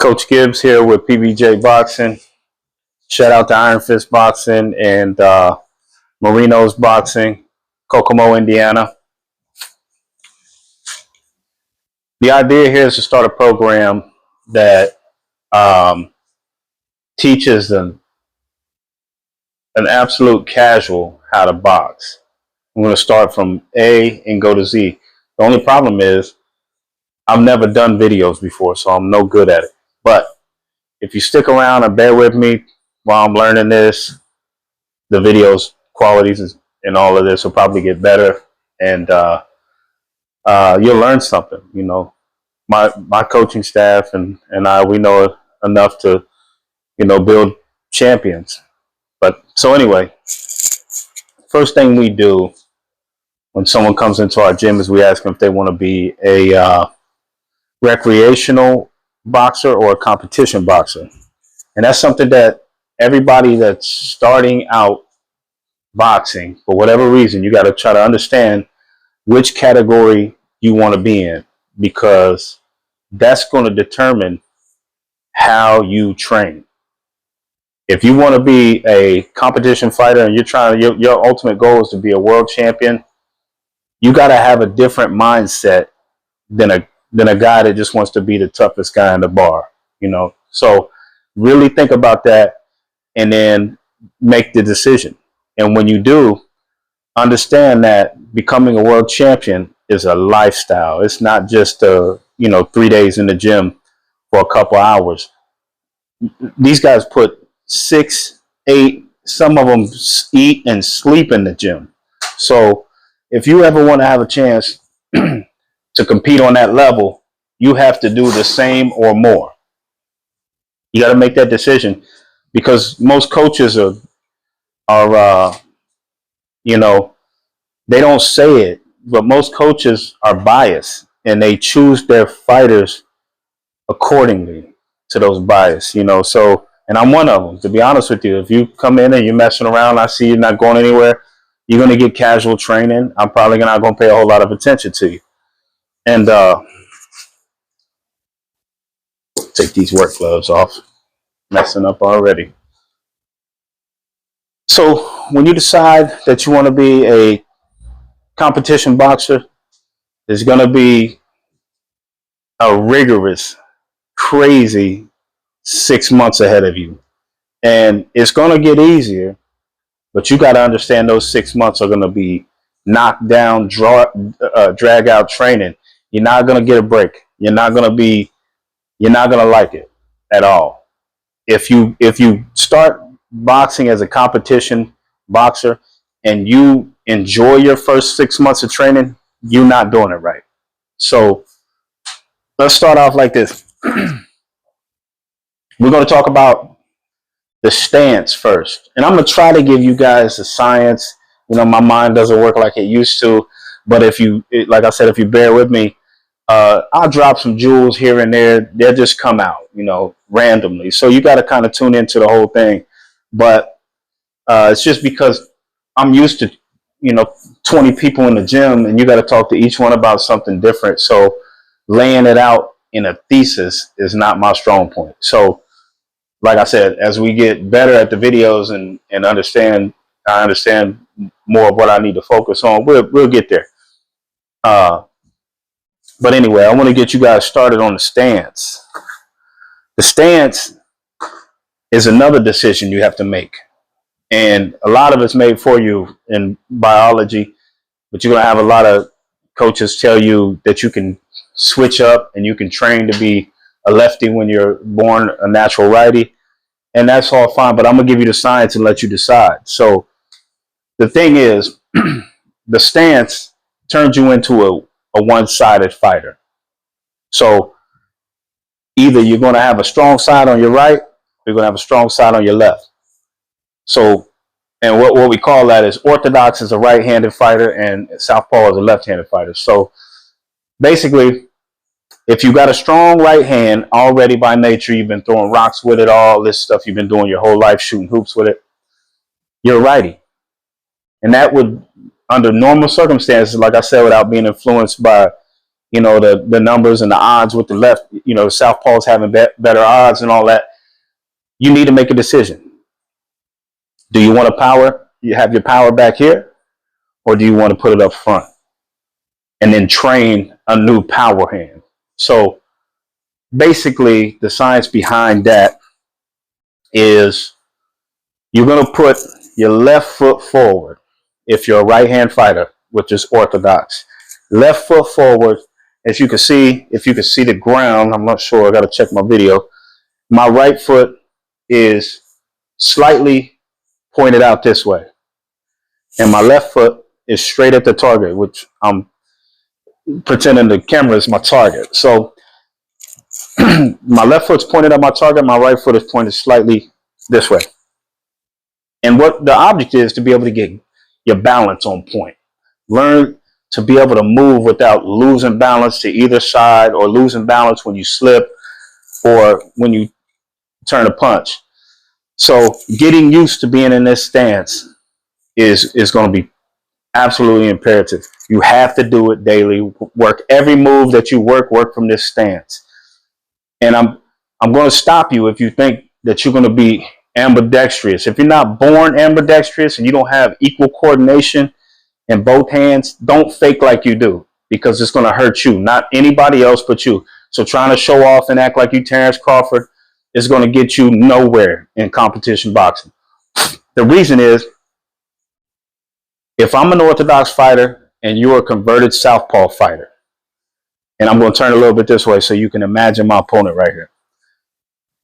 Coach Gibbs here with PB&J Boxing. Shout out to Iron Fist Boxing and Marino's Boxing, Kokomo, Indiana. The idea here is to start a program that teaches an absolute casual how to box. I'm going to start from A and go to Z. The only problem is I've never done videos before, so I'm no good at it. But if you stick around and bear with me while I'm learning this, the videos qualities and all of this will probably get better, and you'll learn something. You know, my coaching staff and I, we know enough to, you know, build champions. But so anyway, first thing we do when someone comes into our gym is we ask them if they want to be a recreational boxer or a competition boxer. And that's something that everybody that's starting out boxing, for whatever reason, you got to try to understand which category you want to be in, because that's going to determine how you train. If you want to be a competition fighter and you're trying, your ultimate goal is to be a world champion, you got to have a different mindset than a guy that just wants to be the toughest guy in the bar, you know. So really think about that and then make the decision. And when you do, understand that becoming a world champion is a lifestyle. It's not just 3 days in the gym for a couple hours. These guys put 6, 8, some of them eat and sleep in the gym. So if you ever want to have a chance to compete on that level, you have to do the same or more. You got to make that decision, because most coaches are they don't say it, but most coaches are biased and they choose their fighters accordingly to those bias, you know. So, and I'm one of them, to be honest with you. If you come in and you're messing around, I see you're not going anywhere, you're going to get casual training. I'm probably not going to pay a whole lot of attention to you. And take these work gloves off, messing up already. So when you decide that you want to be a competition boxer, there's going to be a rigorous, crazy 6 months ahead of you. And it's going to get easier, but you got to understand those 6 months are going to be knock down, drag out training. You're not going to get a break. You're not going to like it at all. If you start boxing as a competition boxer and you enjoy your first 6 months of training, you're not doing it right. So let's start off like this. We're going to talk about the stance first. And I'm going to try to give you guys the science. You know, my mind doesn't work like it used to. But like I said, if you bear with me, I'll drop some jewels here and there. They'll just come out, you know, randomly. So you got to kind of tune into the whole thing. But it's just because I'm used to, 20 people in the gym, and you got to talk to each one about something different. So laying it out in a thesis is not my strong point. So like I said, as we get better at the videos and I understand more of what I need to focus on, we'll get there. But anyway, I want to get you guys started on the stance. The stance is another decision you have to make. And a lot of it's made for you in biology, but you're going to have a lot of coaches tell you that you can switch up and you can train to be a lefty when you're born a natural righty. And that's all fine, but I'm going to give you the science and let you decide. So the thing is, the stance turns you into a one-sided fighter. So either you're going to have a strong side on your right, or you're going to have a strong side on your left. So, and what we call that is orthodox is a right-handed fighter and southpaw is a left-handed fighter. So basically, if you got a strong right hand already by nature, you've been throwing rocks with it, all this stuff you've been doing your whole life, shooting hoops with it, you're a righty. And that would, under normal circumstances, like I said, without being influenced by, you know, the numbers and the odds with the left, you know, southpaws having better odds and all that. You need to make a decision. Do you want to power? You have your power back here, or do you want to put it up front and then train a new power hand? So basically, the science behind that is you're going to put your left foot forward if you're a right-hand fighter, which is orthodox. Left foot forward. As you can see, if you can see the ground, I'm not sure, I got to check my video. My right foot is slightly pointed out this way, and my left foot is straight at the target, which I'm pretending the camera is my target. So my left foot's pointed at my target, my right foot is pointed slightly this way. And what the object is to be able to get your balance on point. Learn to be able to move without losing balance to either side, or losing balance when you slip or when you turn a punch. So getting used to being in this stance is going to be absolutely imperative. You have to do it daily. Work every move that you work from this stance. And I'm going to stop you if you think that you're going to be ambidextrous. If you're not born ambidextrous and you don't have equal coordination in both hands, don't fake like you do, because it's going to hurt you, not anybody else but you. So trying to show off and act like you Terrence Crawford is going to get you nowhere in competition boxing. The reason is, if I'm an orthodox fighter and you're a converted southpaw fighter, and I'm going to turn a little bit this way so you can imagine my opponent right here.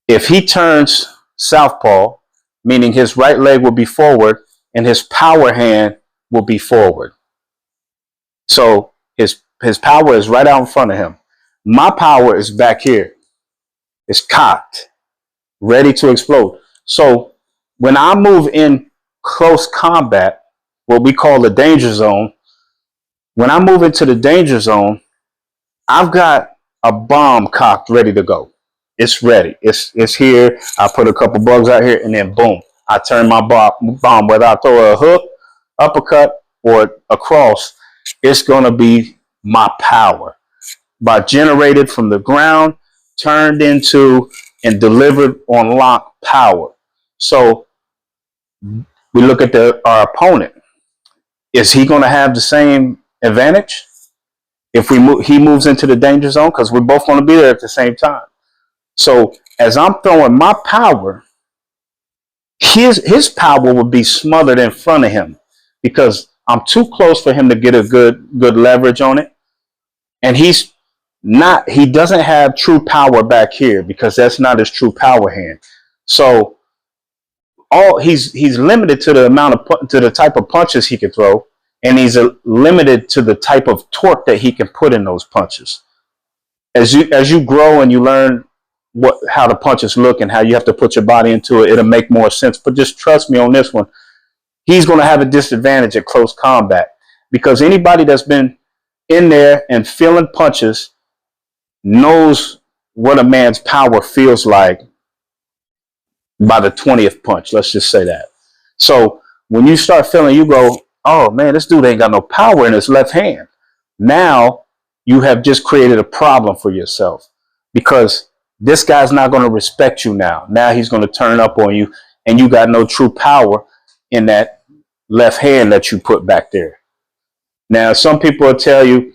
If he turns southpaw, meaning his right leg will be forward and his power hand will be forward. So his power is right out in front of him. My power is back here. It's cocked, ready to explode. So when I move in close combat, what we call the danger zone, when I move into the danger zone, I've got a bomb cocked, ready to go. It's ready. It's here. I put a couple bugs out here, and then boom, I turn my bomb. Whether I throw a hook, uppercut, or a cross, it's going to be my power, generated from the ground, turned into and delivered on lock power. So we look at our opponent. Is he going to have the same advantage if he moves into the danger zone? Because we're both going to be there at the same time. So as I'm throwing my power, his power will be smothered in front of him, because I'm too close for him to get a good leverage on it. And he doesn't have true power back here, because that's not his true power hand. So he's limited to the type of punches he can throw, and he's limited to the type of torque that he can put in those punches. As you grow and you learn how the punches look and how you have to put your body into it, it'll make more sense. But just trust me on this one. He's going to have a disadvantage at close combat, because anybody that's been in there and feeling punches knows what a man's power feels like by the 20th punch. Let's just say that. So when you start feeling, you go, oh man, this dude ain't got no power in his left hand. Now you have just created a problem for yourself, because this guy's not going to respect you now. Now he's going to turn up on you, and you got no true power in that left hand that you put back there. Now, some people will tell you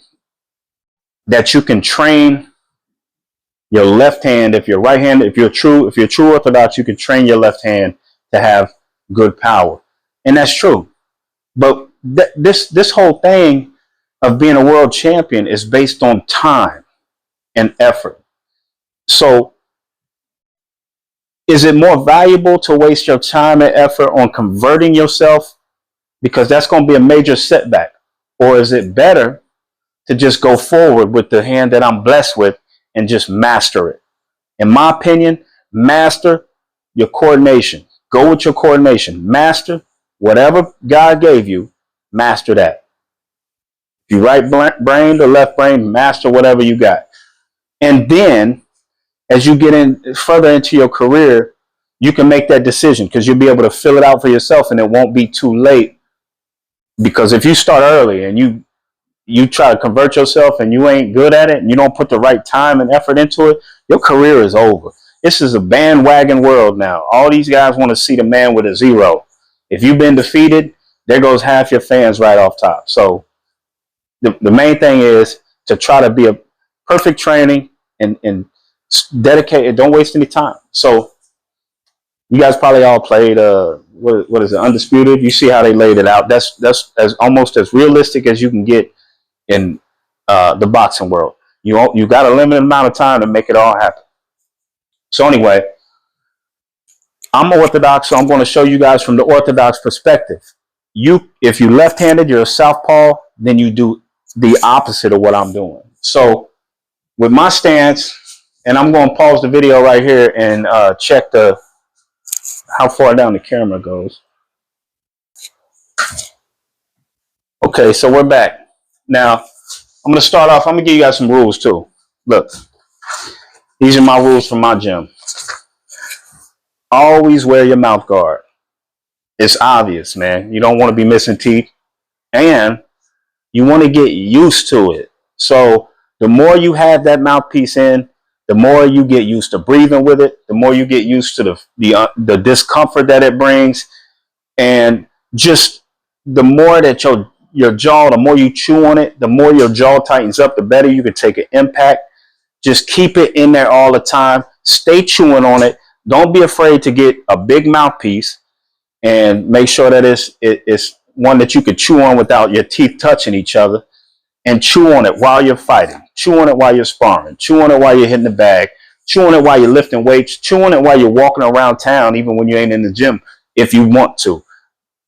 that you can train your left hand. If you're right-handed, if you're true orthodox, you can train your left hand to have good power. And that's true. But this whole thing of being a world champion is based on time and effort. So is it more valuable to waste your time and effort on converting yourself, because that's going to be a major setback? Or is it better to just go forward with the hand that I'm blessed with and just master it? In my opinion, master your coordination. Go with your coordination. Master whatever God gave you. Master that. If you right-brained or left-brained, master whatever you got. And then, as you get in further into your career, you can make that decision, because you'll be able to fill it out for yourself, and it won't be too late. Because if you start early and you you try to convert yourself and you ain't good at it and you don't put the right time and effort into it, your career is over. This is a bandwagon world now. All these guys want to see the man with a zero. If you've been defeated, there goes half your fans right off top. So the main thing is to try to be a perfect training and dedicate it. Don't waste any time. So you guys probably all played what is it, Undisputed? You see how they laid it out. That's as almost as realistic as you can get in the boxing world. You got a limited amount of time to make it all happen. So anyway, I'm orthodox, so I'm going to show you guys from the orthodox perspective. If you're left-handed, you're a southpaw, then you do the opposite of what I'm doing. So with my stance, and I'm going to pause the video right here and check how far down the camera goes. Okay, so we're back. Now, I'm going to start off. I'm going to give you guys some rules too. Look, these are my rules from my gym. Always wear your mouth guard. It's obvious, man. You don't want to be missing teeth, and you want to get used to it. So the more you have that mouthpiece in, the more you get used to breathing with it, the more you get used to the discomfort that it brings, and just the more that your jaw, the more you chew on it, the more your jaw tightens up, the better you can take an impact. Just keep it in there all the time. Stay chewing on it. Don't be afraid to get a big mouthpiece and make sure that it's one that you can chew on without your teeth touching each other, and chew on it while you're fighting. Chew on it while you're sparring. Chew on it while you're hitting the bag. Chew on it while you're lifting weights. Chew on it while you're walking around town, even when you ain't in the gym, if you want to.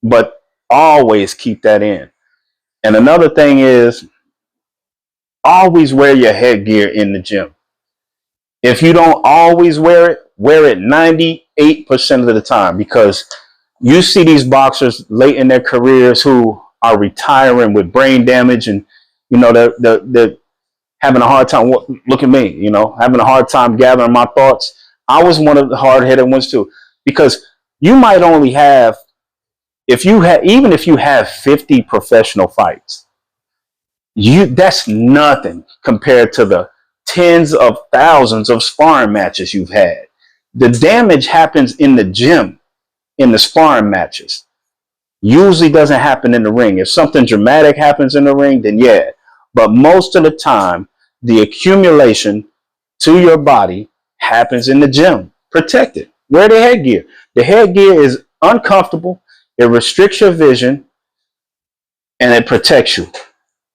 But always keep that in. And another thing is, always wear your headgear in the gym. If you don't always wear it 98% of the time, because you see these boxers late in their careers who are retiring with brain damage, and they're having a hard time. Look at me, having a hard time gathering my thoughts. I was one of the hard-headed ones too, because you might only have, even if you have 50 professional fights, that's nothing compared to the tens of thousands of sparring matches you've had. The damage happens in the gym, in the sparring matches. Usually doesn't happen in the ring. If something dramatic happens in the ring, then yeah. But most of the time, the accumulation to your body happens in the gym. Protect it. Wear the headgear. The headgear is uncomfortable. It restricts your vision, and it protects you.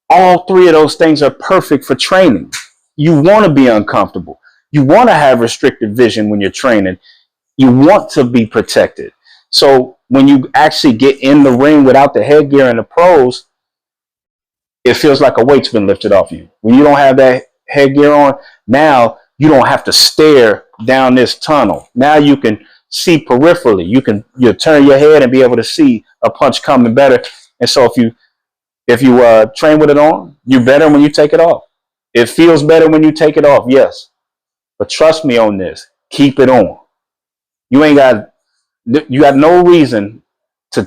All three of those things are perfect for training. You want to be uncomfortable. You want to have restricted vision when you're training. You want to be protected. So when you actually get in the ring without the headgear and the pros, it feels like a weight's been lifted off you. When you don't have that headgear on, now you don't have to stare down this tunnel. Now you can see peripherally. You'll turn your head and be able to see a punch coming better. And so if you train with it on, you're better when you take it off. It feels better when you take it off, yes. But trust me on this. Keep it on. You got no reason to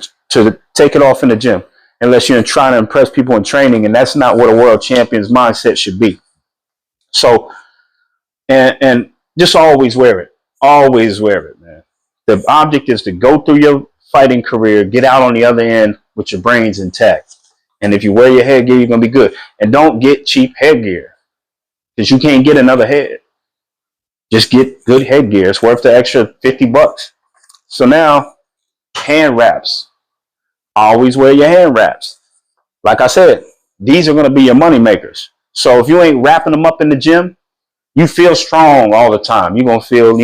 take it off in the gym unless you're trying to impress people in training, and that's not what a world champion's mindset should be. So, and just always wear it. Always wear it, man. The object is to go through your fighting career, get out on the other end with your brains intact. And if you wear your headgear, you're going to be good. And don't get cheap headgear, because you can't get another head. Just get good headgear. It's worth the extra $50. So now, hand wraps. Always wear your hand wraps. Like I said, these are going to be your money makers. So if you ain't wrapping them up in the gym, you feel strong all the time. You're going to feel,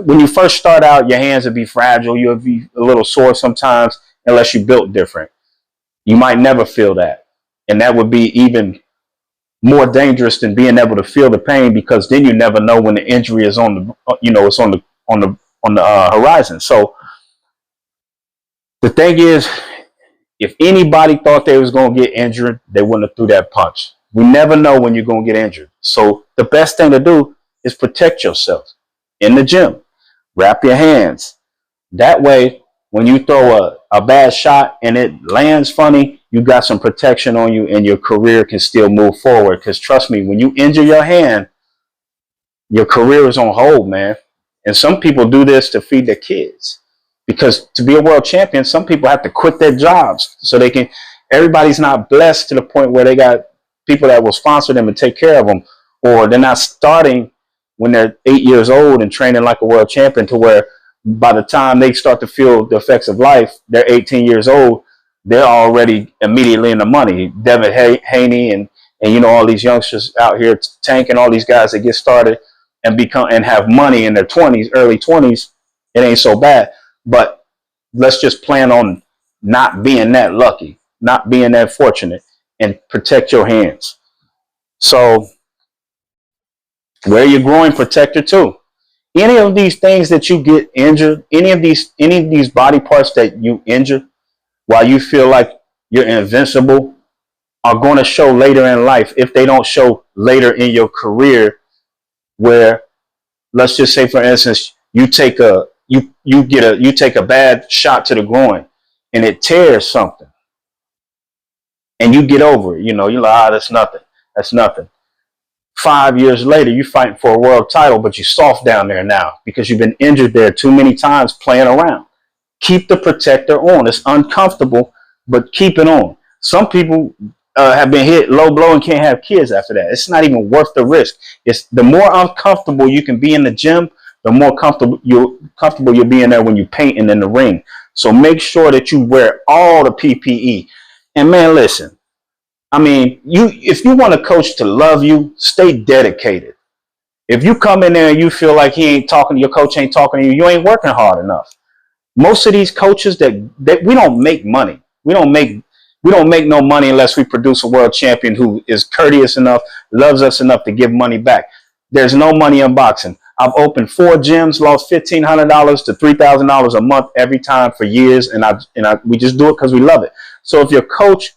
when you first start out, your hands will be fragile. You'll be a little sore sometimes unless you built different. You might never feel that. And that would be even more dangerous than being able to feel the pain, because then you never know when the injury is on the horizon. So the thing is, if anybody thought they was going to get injured, they wouldn't have threw that punch. We never know when you're going to get injured. So the best thing to do is protect yourself in the gym. Wrap your hands. That way, when you throw a bad shot and it lands funny, you got some protection on you and your career can still move forward. Because trust me, when you injure your hand, your career is on hold, man. And some people do this to feed their kids. Because to be a world champion, some people have to quit their jobs so they can. Everybody's not blessed to the point where they got people that will sponsor them and take care of them, or they're not starting when they're 8 years old and training like a world champion to where by the time they start to feel the effects of life, they're 18 years old, they're already immediately in the money. Devin Haney and all these youngsters out here, Tank and all these guys that get started and become and have money in their 20s, early 20s, it ain't so bad. But let's just plan on not being that lucky, not being that fortunate, and protect your hands. So wear your groin protector too. Any of these things that you get injured, any of these body parts that you injure while you feel like you're invincible are going to show later in life if they don't show later in your career, where let's just say, for instance, you take a bad shot to the groin and it tears something and you get over it. You're like, that's nothing. That's nothing. 5 years later, you're fighting for a world title, but you're soft down there now because you've been injured there too many times playing around. Keep the protector on. It's uncomfortable, but keep it on. Some people have been hit low blow and can't have kids after that. It's not even worth the risk. It's the more uncomfortable you can be in the gym, the more comfortable you'll be in there when you're painting in the ring. So make sure that you wear all the PPE. And man, listen, I mean, if you want a coach to love you, stay dedicated. If you come in there and you feel like your coach ain't talking to you, you ain't working hard enough. Most of these coaches that we don't make money. We don't make no money unless we produce a world champion who is courteous enough, loves us enough to give money back. There's no money in boxing. I've opened 4 gyms, lost $1,500 to $3,000 a month every time for years, and we just do it because we love it. So if your coach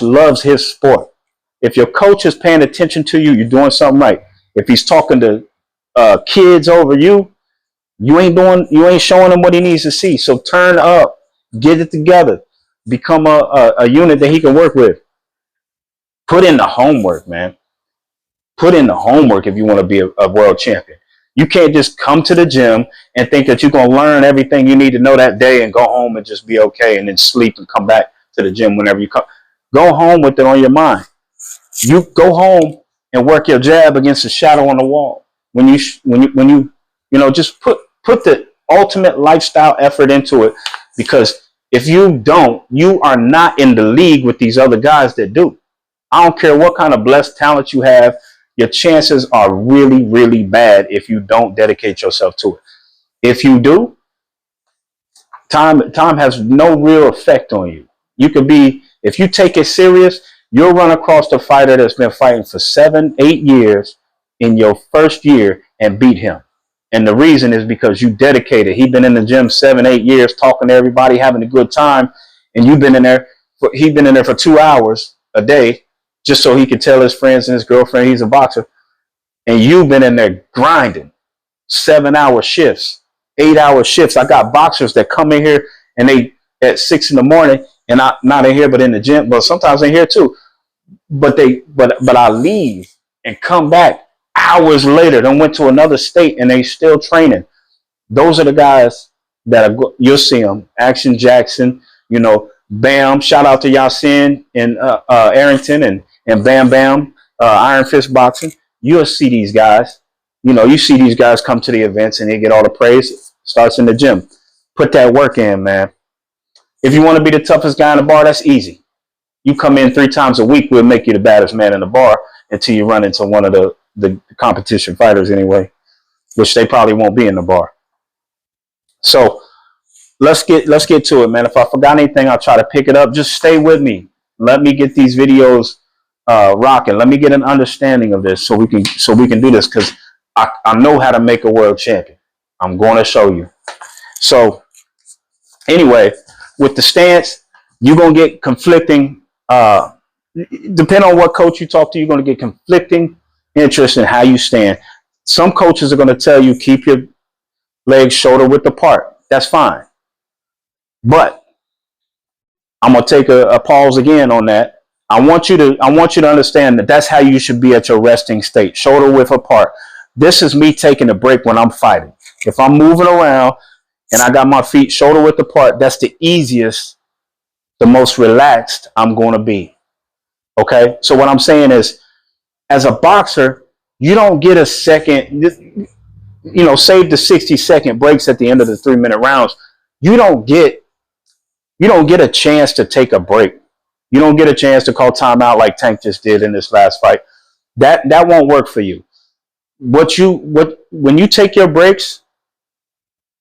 loves his sport. If your coach is paying attention to you, you're doing something right. If he's talking to kids over you, you ain't showing him what he needs to see. So turn up, get it together, become a unit that he can work with. Put in the homework, man. Put in the homework if you want to be a world champion. You can't just come to the gym and think that you're going to learn everything you need to know that day and go home and just be okay and then sleep and come back to the gym whenever you come. Go home with it on your mind. You go home and work your jab against the shadow on the wall. When you just put the ultimate lifestyle effort into it, because if you don't, you are not in the league with these other guys that do. I don't care what kind of blessed talent you have. Your chances are really, really bad if you don't dedicate yourself to it. If you do, time has no real effect on you. If you take it serious, you'll run across the fighter that's been fighting for 7, 8 years in your first year and beat him. And the reason is because you dedicated. He's been in the gym 7, 8 years, talking to everybody, having a good time. And he's been in there for 2 hours a day just so he could tell his friends and his girlfriend he's a boxer. And you've been in there grinding 7-hour shifts, 8-hour shifts. I got boxers that come in here and they at 6 in the morning and not in here, but in the gym. But sometimes in here too. But I leave and come back hours later. Then went to another state and they still training. Those are the guys that you'll see them. Action Jackson, Bam. Shout out to Yasin in Arrington and Bam Bam, Iron Fist Boxing. You'll see these guys. You see these guys come to the events and they get all the praise. Starts in the gym. Put that work in, man. If you want to be the toughest guy in the bar, that's easy. You come in 3 times a week, we'll make you the baddest man in the bar until you run into one of the competition fighters anyway, which they probably won't be in the bar. So let's get to it, man. If I forgot anything, I'll try to pick it up. Just stay with me. Let me get these videos rocking. Let me get an understanding of this so we can do this, because I know how to make a world champion. I'm going to show you. So anyway, with the stance, you're going to get conflicting, depending on what coach you talk to, you're going to get conflicting interest in how you stand. Some coaches are going to tell you keep your legs shoulder width apart. That's fine. But I'm gonna take a pause again on that. I want you to understand that that's how you should be at your resting state, shoulder width apart. This is me taking a break when I'm fighting. If I'm moving around and I got my feet shoulder width apart, that's the easiest, the most relaxed I'm going to be. Okay. So what I'm saying is, as a boxer, you don't get a second, save the 60-second breaks at the end of the 3-minute rounds. You don't get a chance to take a break. You don't get a chance to call timeout like Tank just did in this last fight. That won't work for you. When you take your breaks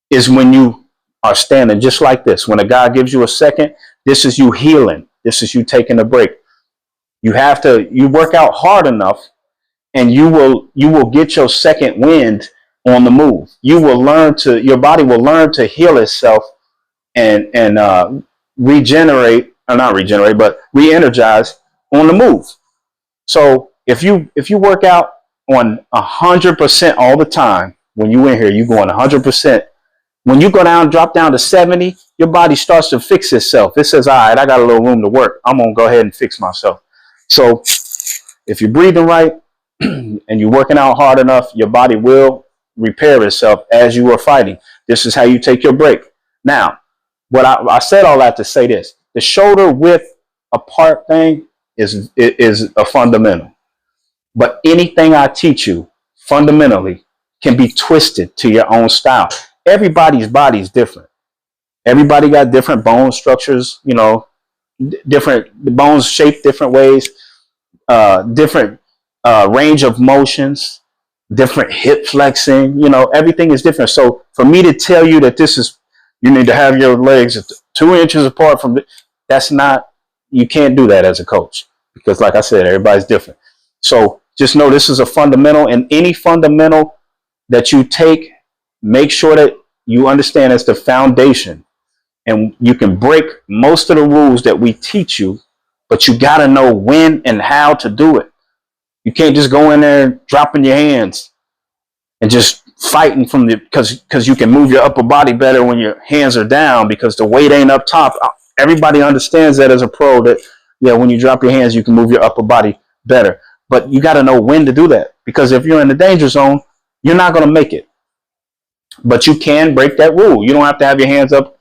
is when you are standing just like this. When a guy gives you a second, this is you healing. This is you taking a break. You work out hard enough, and you will get your second wind on the move. Your body will learn to heal itself and regenerate, or not regenerate, but re-energize on the move. So if you work out on 100% all the time, when you in here, you going 100%. When you drop down to 70, your body starts to fix itself. It says, all right, I got a little room to work. I'm going to go ahead and fix myself. So if you're breathing right and you're working out hard enough, your body will repair itself as you are fighting. This is how you take your break. Now, what I said all that to say this: the shoulder width apart thing is a fundamental. But anything I teach you fundamentally can be twisted to your own style. Everybody's body is different. Everybody got different bone structures, different bones shaped different ways, different range of motions, different hip flexing. Everything is different. So for me to tell you that you need to have your legs 2 inches apart from that's not, you can't do that as a coach, because like I said, everybody's different. So just know this is a fundamental, and any fundamental that you take, make sure that you understand it's the foundation, and you can break most of the rules that we teach you, but you got to know when and how to do it. You can't just go in there dropping your hands and just fighting because you can move your upper body better when your hands are down because the weight ain't up top. Everybody understands that as a pro, that when you drop your hands, you can move your upper body better. But you got to know when to do that, because if you're in the danger zone, you're not going to make it. But you can break that rule. You don't have to have your hands up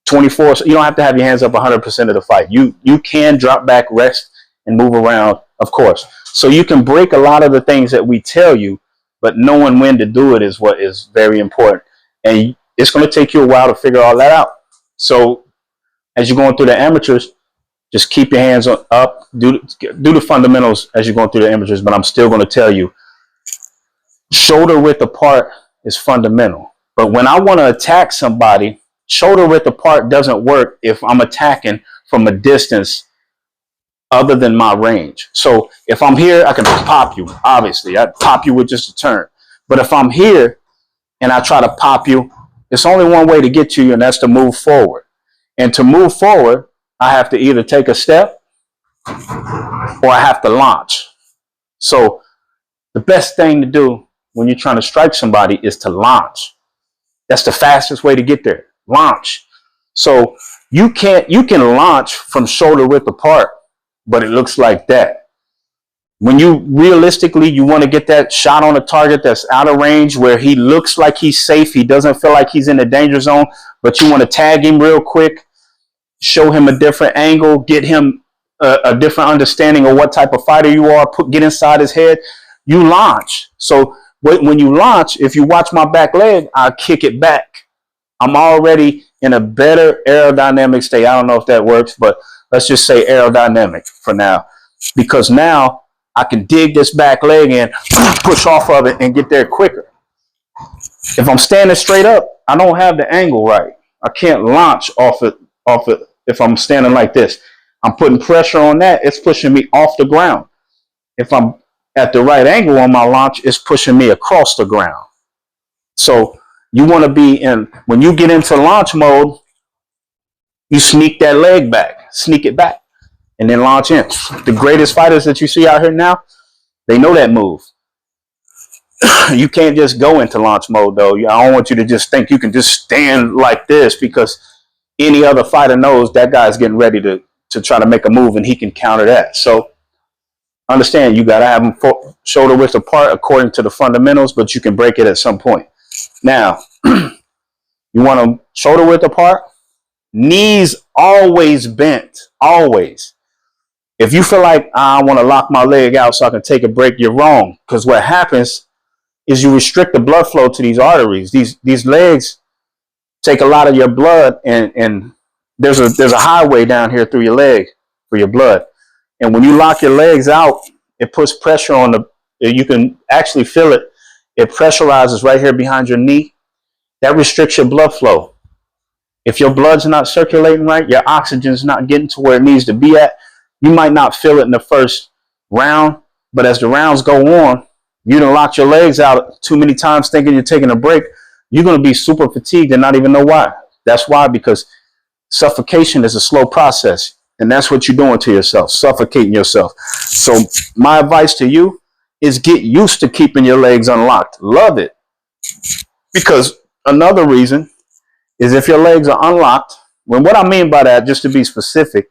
24. You don't have to have your hands up 100% of the fight. You can drop back, rest, and move around, of course. So you can break a lot of the things that we tell you, but knowing when to do it is what is very important. And it's going to take you a while to figure all that out. So as you're going through the amateurs, just keep your hands up, do the fundamentals as you're going through the amateurs. But I'm still going to tell you, shoulder width apart is fundamental. But when I want to attack somebody, shoulder width apart doesn't work if I'm attacking from a distance other than my range. So if I'm here, I can pop you. Obviously, I pop you with just a turn. But if I'm here and I try to pop you, there's only one way to get to you, and that's to move forward. And to move forward, I have to either take a step or I have to launch. So the best thing to do when you're trying to strike somebody is to launch. That's the fastest way to get there. Launch. So you can launch from shoulder width apart, but it looks like that. When you want to get that shot on a target that's out of range, where he looks like he's safe, he doesn't feel like he's in the danger zone, but you want to tag him real quick, show him a different angle, get him a different understanding of what type of fighter you are, get inside his head, you launch. So when you launch, if you watch my back leg, I kick it back. I'm already in a better aerodynamic state. I don't know if that works, but let's just say aerodynamic for now, because now I can dig this back leg in, push off of it, and get there quicker. If I'm standing straight up, I don't have the angle right. I can't launch off it if I'm standing like this. I'm putting pressure on that. It's pushing me off the ground. If I'm at the right angle on my launch, it's pushing me across the ground. So you want to be when you get into launch mode, you sneak that leg back, sneak it back, and then launch in. The greatest fighters that you see out here now, they know that move. You can't just go into launch mode, though. I don't want you to just think you can just stand like this, because any other fighter knows that guy's getting ready to try to make a move and he can counter that. So understand, you got to have them shoulder width apart according to the fundamentals, but you can break it at some point. Now, you want them shoulder width apart, knees always bent, always. If you feel like I want to lock my leg out so I can take a break, you're wrong. Because what happens is you restrict the blood flow to these arteries. These legs take a lot of your blood, and there's a highway down here through your leg for your blood. And when you lock your legs out, it puts pressure on you can actually feel it. It pressurizes right here behind your knee. That restricts your blood flow. If your blood's not circulating right, your oxygen's not getting to where it needs to be at, you might not feel it in the first round, but as the rounds go on, you done locked your legs out too many times thinking you're taking a break, you're going to be super fatigued and not even know why. That's why, because suffocation is a slow process, and that's what you're doing to yourself, suffocating yourself. So my advice to you is get used to keeping your legs unlocked. Love it. Because another reason is if your legs are unlocked, what I mean by that, just to be specific,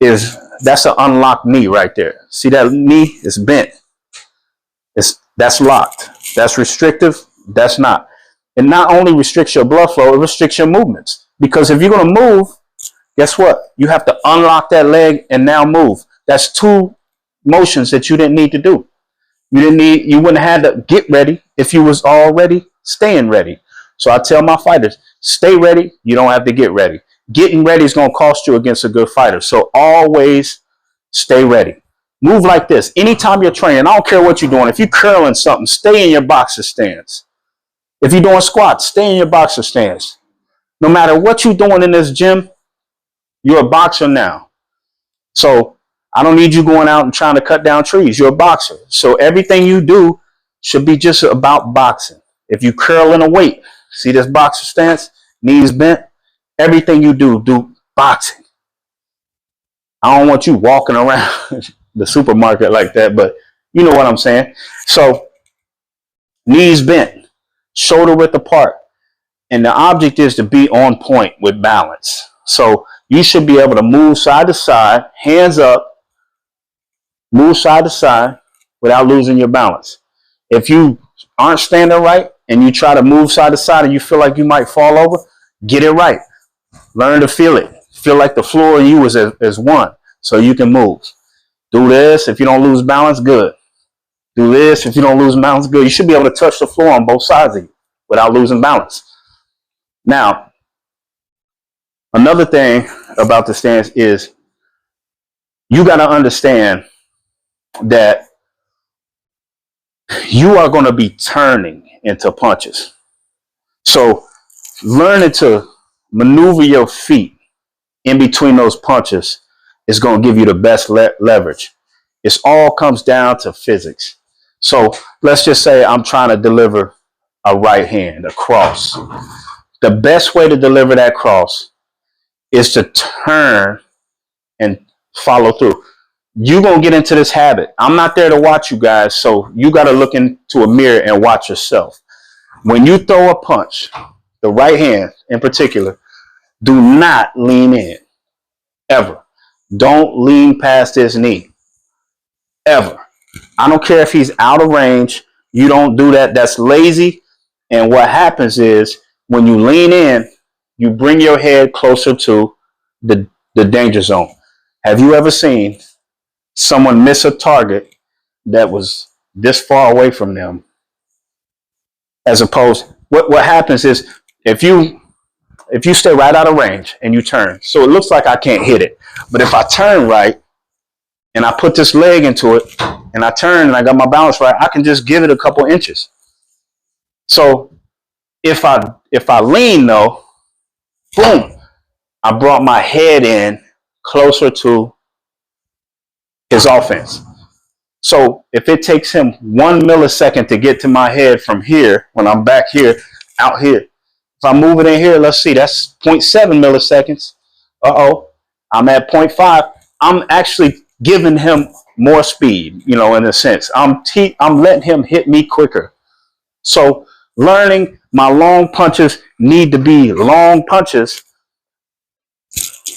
is that's an unlocked knee right there. See that knee is bent. That's locked. That's restrictive. That's not. It not only restricts your blood flow, it restricts your movements. Because if you're going to move, guess what? You have to unlock that leg and now move. That's two motions that you didn't need to do. You wouldn't have had to get ready if you was already staying ready. So I tell my fighters, stay ready. You don't have to get ready. Getting ready is going to cost you against a good fighter. So always stay ready. Move like this. Anytime you're training, I don't care what you're doing. If you're curling something, stay in your boxer stance. If you're doing squats, stay in your boxer stance. No matter what you're doing in this gym, you're a boxer now. So I don't need you going out and trying to cut down trees. You're a boxer. So everything you do should be just about boxing. If you curl in a weight, see this boxer stance, knees bent, everything you do boxing. I don't want you walking around the supermarket like that, but you know what I'm saying. So knees bent, shoulder width apart, and the object is to be on point with balance. So you should be able to move side to side, hands up, move side to side without losing your balance. If you aren't standing right and you try to move side to side and you feel like you might fall over, get it right. Learn to feel it. Feel like the floor and you is one, so you can move. Do this. If you don't lose balance, good. Do this. If you don't lose balance, good. You should be able to touch the floor on both sides of you without losing balance. Now, another thing about the stance is you got to understand that you are going to be turning into punches. So learning to maneuver your feet in between those punches is going to give you the best leverage. It all comes down to physics. So let's just say I'm trying to deliver a right hand, a cross. The best way to deliver that cross is to turn and follow through. You're going to get into this habit. I'm not there to watch you guys, so you got to look into a mirror and watch yourself. When you throw a punch, the right hand in particular, do not lean in, ever. Don't lean past his knee, ever. I don't care if he's out of range. You don't do that. That's lazy. And what happens is when you lean in, you bring your head closer to the danger zone. Have you ever seen someone miss a target that was this far away from them? As opposed, what happens is if you stay right out of range and you turn, so it looks like I can't hit it. But if I turn right and I put this leg into it and I turn and I got my balance right, I can just give it a couple inches. So if I lean though, boom, I brought my head in closer to his offense. So if it takes him 1 millisecond to get to my head from here, when I'm back here, out here, if I move it in here, let's see, that's 0.7 milliseconds. I'm at 0.5. I'm actually giving him more speed, in a sense. I'm letting him hit me quicker. So learning my long punches need to be long punches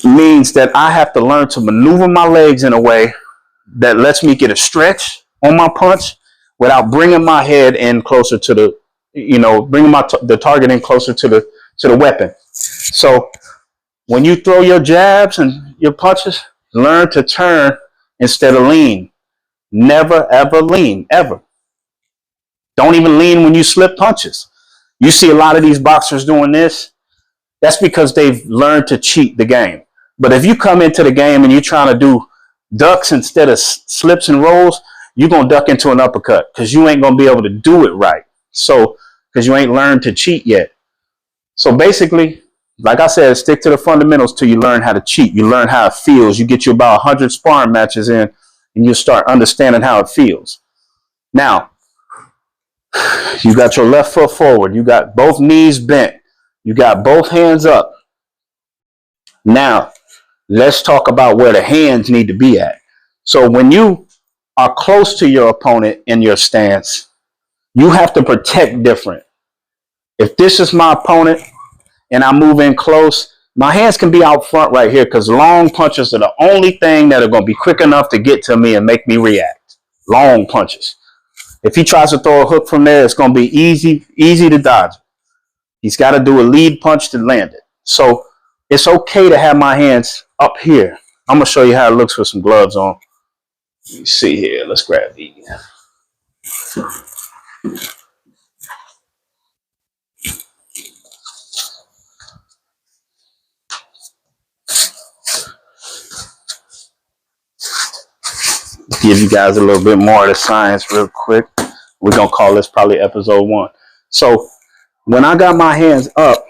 means that I have to learn to maneuver my legs in a way that lets me get a stretch on my punch without bringing my head in closer to the, bringing the target in closer to the weapon. So when you throw your jabs and your punches, learn to turn instead of lean. Never, ever lean, ever. Don't even lean when you slip punches. You see a lot of these boxers doing this. That's because they've learned to cheat the game. But if you come into the game and you're trying to do ducks instead of slips and rolls, you're going to duck into an uppercut because you ain't going to be able to do it right. So, because you ain't learned to cheat yet. So basically, like I said, stick to the fundamentals till you learn how to cheat. You learn how it feels. You get you about 100 sparring matches in and you start understanding how it feels. Now, you got your left foot forward. You got both knees bent. You got both hands up. Now, let's talk about where the hands need to be at. So when you are close to your opponent in your stance, you have to protect different. If this is my opponent and I move in close, my hands can be out front right here because long punches are the only thing that are going to be quick enough to get to me and make me react. Long punches. If he tries to throw a hook from there, it's going to be easy to dodge. He's got to do a lead punch to land it. So it's okay to have my hands up here. I'm going to show you how it looks with some gloves on. Let me see here. Let's grab these. Give you guys a little bit more of the science real quick. We're going to call this probably episode 1. So when I got my hands up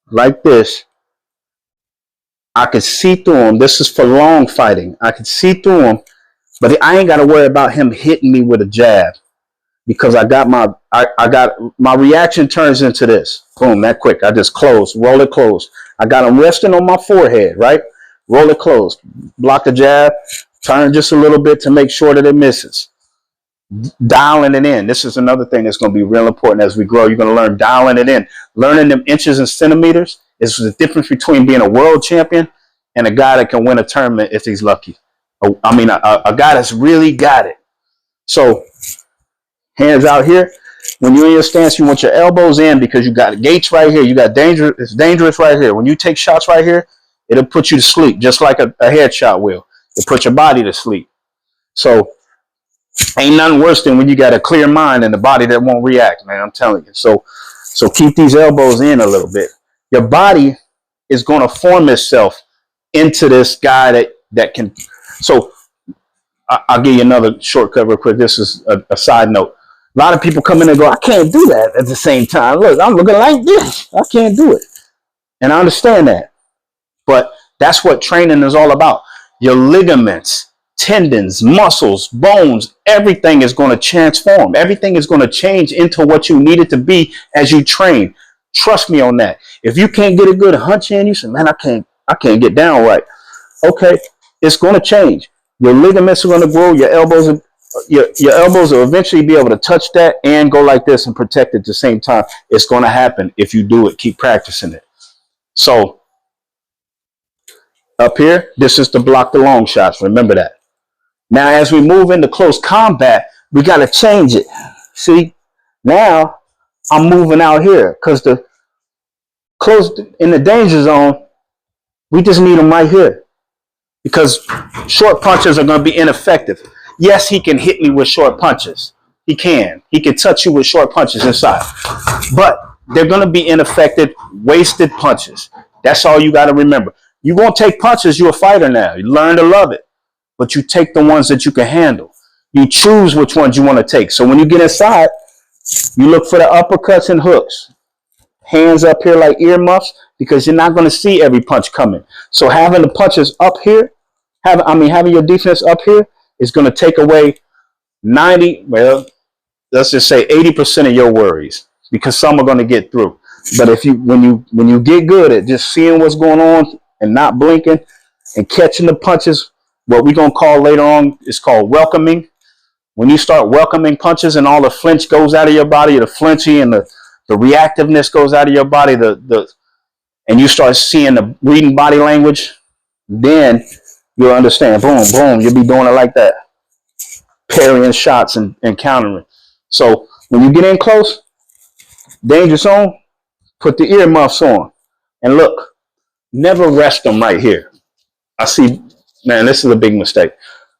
like this, I could see through him. This is for long fighting. I could see through him, but I ain't got to worry about him hitting me with a jab because I got my reaction turns into this. Boom, that quick. I just close, roll it close. I got him resting on my forehead, right? Roll it close. Block the jab. Turn just a little bit to make sure that it misses. Dialing it in. This is another thing that's going to be real important as we grow. You're going to learn dialing it in. Learning them inches and centimeters is the difference between being a world champion and a guy that can win a tournament if he's lucky. A guy that's really got it. So hands out here. When you're in your stance, you want your elbows in because you got gates right here. You got danger. It's dangerous right here. When you take shots right here, it'll put you to sleep just like a headshot will. It puts your body to sleep. So ain't nothing worse than when you got a clear mind and the body that won't react, man. I'm telling you. So keep these elbows in a little bit. Your body is going to form itself into this guy that can. So I'll give you another shortcut real quick. This is a side note. A lot of people come in and go, I can't do that at the same time. Look, I'm looking like this. I can't do it. And I understand that. But that's what training is all about. Your ligaments, tendons, muscles, bones, everything is going to transform. Everything is going to change into what you need it to be as you train. Trust me on that. If you can't get a good hunch in, you say, man, I can't get down right. Okay, it's going to change. Your ligaments are going to grow. Your elbows will eventually be able to touch that and go like this and protect it at the same time. It's going to happen if you do it. Keep practicing it. So up here, this is to block the long shots. Remember that. Now, as we move into close combat, we got to change it. See, now I'm moving out here because the close in the danger zone, we just need them right here because short punches are going to be ineffective. Yes, he can hit me with short punches. He can. He can touch you with short punches inside, but they're going to be ineffective, wasted punches. That's all you got to remember. You won't take punches. You're a fighter now. You learn to love it. But you take the ones that you can handle. You choose which ones you want to take. So when you get inside, you look for the uppercuts and hooks. Hands up here like earmuffs because you're not going to see every punch coming. So having the punches up here, having your defense up here is going to take away let's just say 80% of your worries because some are going to get through. But when you get good at just seeing what's going on and not blinking and catching the punches, what we're going to call later on is called welcoming. When you start welcoming punches and all the flinch goes out of your body, the flinchy and the reactiveness goes out of your body, and you start seeing the reading body language, Then you'll understand. Boom, boom. You'll be doing it like that. Parrying shots and countering. So when you get in close, danger zone, put the earmuffs on. And look, never rest them right here. I see, man, this is a big mistake.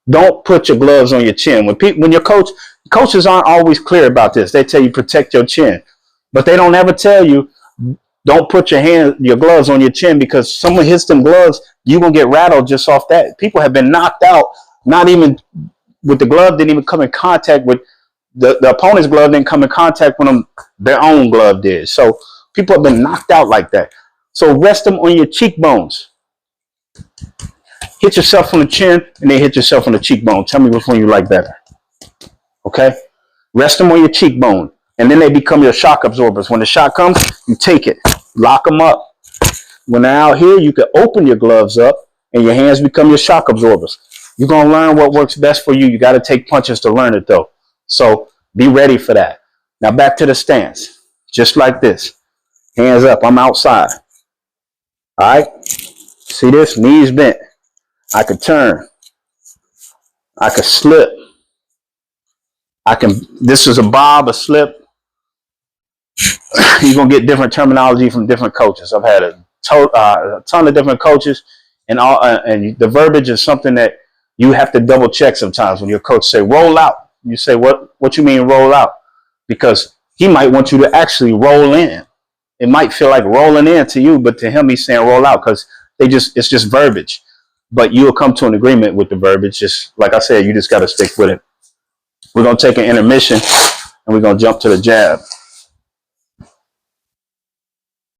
Don't put your gloves on your chin. When your coaches aren't always clear about this. They tell you protect your chin. But they don't ever tell you don't put your gloves on your chin, because someone hits them gloves, you're going to get rattled just off that. People have been knocked out, not even with the glove, didn't even come in contact with the opponent's glove, didn't come in contact with them, their own glove did. So people have been knocked out like that. So rest them on your cheekbones. Hit yourself on the chin and then hit yourself on the cheekbone. Tell me which one you like better. Okay? Rest them on your cheekbone. And then they become your shock absorbers. When the shot comes, you take it. Lock them up. When they're out here, you can open your gloves up and your hands become your shock absorbers. You're going to learn what works best for you. You got to take punches to learn it, though. So be ready for that. Now back to the stance. Just like this. Hands up. I'm outside. All right? See this? Knees bent. I could turn. I could slip. This is a bob, a slip. You're going to get different terminology from different coaches. I've had a ton of different coaches, and the verbiage is something that you have to double check sometimes. When your coach say roll out, you say, what you mean roll out? Because he might want you to actually roll in. It might feel like rolling in to you, but to him he's saying roll out, because it's just verbiage. But you'll come to an agreement with the verbiage. Just like I said, you just got to stick with it. We're going to take an intermission and we're going to jump to the jab.